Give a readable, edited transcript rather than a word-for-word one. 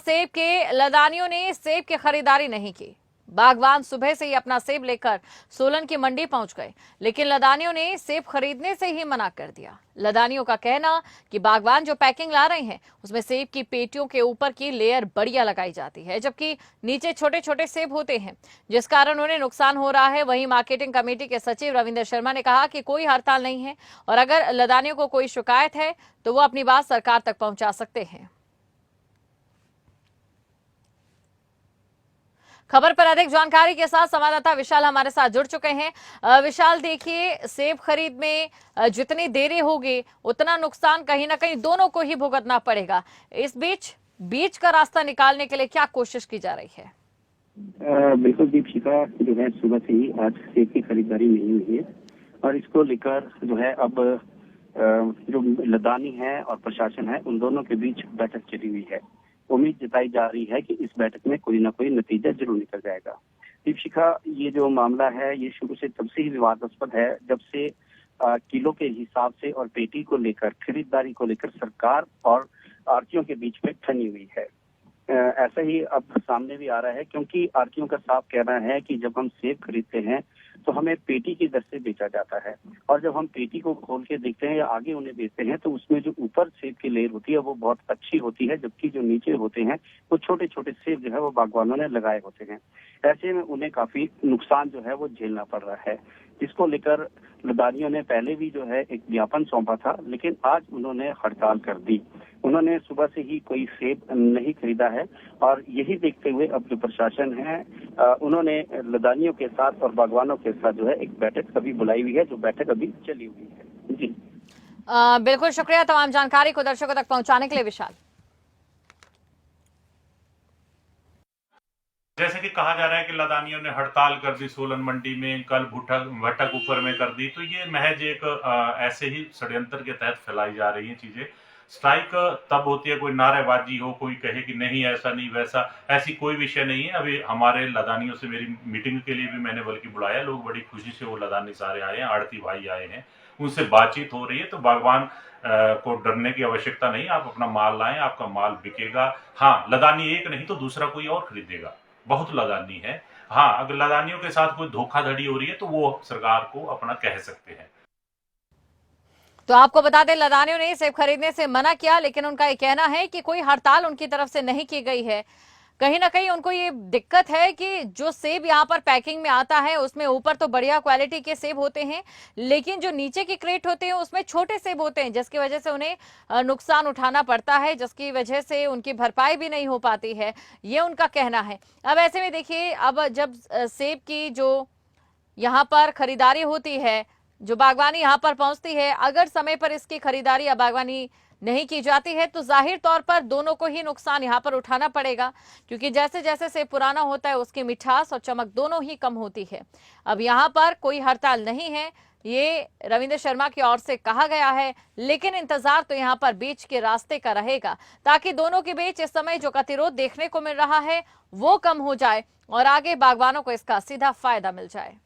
सेब के लदानियों ने सेब की खरीदारी नहीं की। बागवान सुबह से ही अपना सेब लेकर सोलन की मंडी पहुंच गए, लेकिन लदानियों ने सेब खरीदने से ही मना कर दिया। लदानियों का कहना कि बागवान जो पैकिंग ला रहे हैं उसमें सेब की पेटियों के ऊपर की लेयर बढ़िया लगाई जाती है, जबकि नीचे छोटे छोटे सेब होते हैं, जिस कारण उन्हें नुकसान हो रहा है। वहीं मार्केटिंग कमेटी के सचिव रविंद्र शर्मा ने कहा कि कोई हड़ताल नहीं है और अगर लदानियों को कोई शिकायत है तो वो अपनी बात सरकार तक पहुंचा सकते हैं। खबर पर अधिक जानकारी के साथ संवाददाता विशाल हमारे साथ जुड़ चुके हैं। विशाल, देखिए, सेब खरीद में जितनी देरी होगी उतना नुकसान कहीं ना कहीं दोनों को ही भुगतना पड़ेगा। इस बीच बीच का रास्ता निकालने के लिए क्या कोशिश की जा रही है? बिल्कुल दीपशिखा, जो है सुबह से ही आज सेब की खरीदारी नहीं हुई है और इसको लेकर जो है अब जो लदानी है और प्रशासन है उन दोनों के बीच बैठक चली हुई है। उम्मीद जताई जा रही है कि इस बैठक में कोई ना कोई नतीजा जरूर निकल जाएगा। दीपशिखा, ये जो मामला है ये शुरू से तब से ही विवादास्पद है जब से किलो के हिसाब से और पेटी को लेकर, खरीदारी को लेकर सरकार और आढ़तियों के बीच में ठनी हुई है। ऐसा ही अब सामने भी आ रहा है, क्योंकि आढ़तियों का साफ कहना है कि जब हम सेब खरीदते हैं तो हमें पेटी की दर से बेचा जाता है और जब हम पेटी को खोल के देखते हैं या आगे उन्हें बेचते हैं तो उसमें जो ऊपर सेब की लेयर होती है वो बहुत अच्छी होती है, जबकि जो नीचे होते हैं वो छोटे छोटे सेब जो है वो बागवानों ने लगाए होते हैं। ऐसे में उन्हें काफी नुकसान जो है वो झेलना पड़ रहा है, जिसको लेकर लदानियों ने पहले भी जो है एक ज्ञापन सौंपा था, लेकिन आज उन्होंने हड़ताल कर दी। उन्होंने सुबह से ही कोई सेब नहीं खरीदा है और यही देखते हुए अब जो प्रशासन है उन्होंने लदानियों के साथ और बागवानों के साथ जो है एक बैठक अभी बुलाई हुई है, जो बैठक अभी चली हुई है। जी बिल्कुल, शुक्रिया तमाम जानकारी को दर्शकों तक पहुंचाने के लिए विशाल। जैसे कि कहा जा रहा है कि लदानियों ने हड़ताल कर दी सोलन मंडी में, कल भटक ऊपर में कर दी, तो ये महज एक ऐसे ही षड्यंत्र के तहत फैलाई जा रही है चीजें। स्ट्राइक तब होती है कोई नारेबाजी हो, कोई कहे कि नहीं ऐसा नहीं वैसा, ऐसी कोई विषय नहीं है। अभी हमारे लदानियों से मेरी मीटिंग के लिए भी मैंने बल्कि बुलाया, लोग बड़ी खुशी से वो लदानी सारे आए हैं, आड़ती भाई आए हैं, उनसे बातचीत हो रही है। तो बागवान को डरने की आवश्यकता नहीं, आप अपना माल लाएं, आपका माल बिकेगा। हाँ, लदानी एक नहीं तो दूसरा कोई और खरीदेगा, बहुत लदानी है। हाँ, अगर लदानियों के साथ कोई धोखाधड़ी हो रही है तो वो सरकार को अपना कह सकते हैं। तो आपको बता दें, लदानियों ने सेब खरीदने से मना किया, लेकिन उनका ये कहना है कि कोई हड़ताल उनकी तरफ से नहीं की गई है। कहीं ना कहीं उनको ये दिक्कत है कि जो सेब यहाँ पर पैकिंग में आता है उसमें ऊपर तो बढ़िया क्वालिटी के सेब होते हैं, लेकिन जो नीचे की क्रेट होते हैं उसमें छोटे सेब होते हैं, जिसकी वजह से उन्हें नुकसान उठाना पड़ता है, जिसकी वजह से उनकी भरपाई भी नहीं हो पाती है, ये उनका कहना है। अब ऐसे में देखिए, अब जब सेब की जो यहाँ पर खरीदारी होती है, जो बागवानी यहाँ पर पहुंचती है, अगर समय पर इसकी खरीदारी या बागवानी नहीं की जाती है तो जाहिर तौर पर दोनों को ही नुकसान यहाँ पर उठाना पड़ेगा, क्योंकि जैसे जैसे सेब पुराना होता है उसकी मिठास और चमक दोनों ही कम होती है। अब यहाँ पर कोई हड़ताल नहीं है, ये रविंद्र शर्मा की ओर से कहा गया है, लेकिन इंतजार तो यहाँ पर बीच के रास्ते का रहेगा, ताकि दोनों के बीच इस समय जो गतिरोध देखने को मिल रहा है वो कम हो जाए और आगे बागवानों को इसका सीधा फायदा मिल जाए।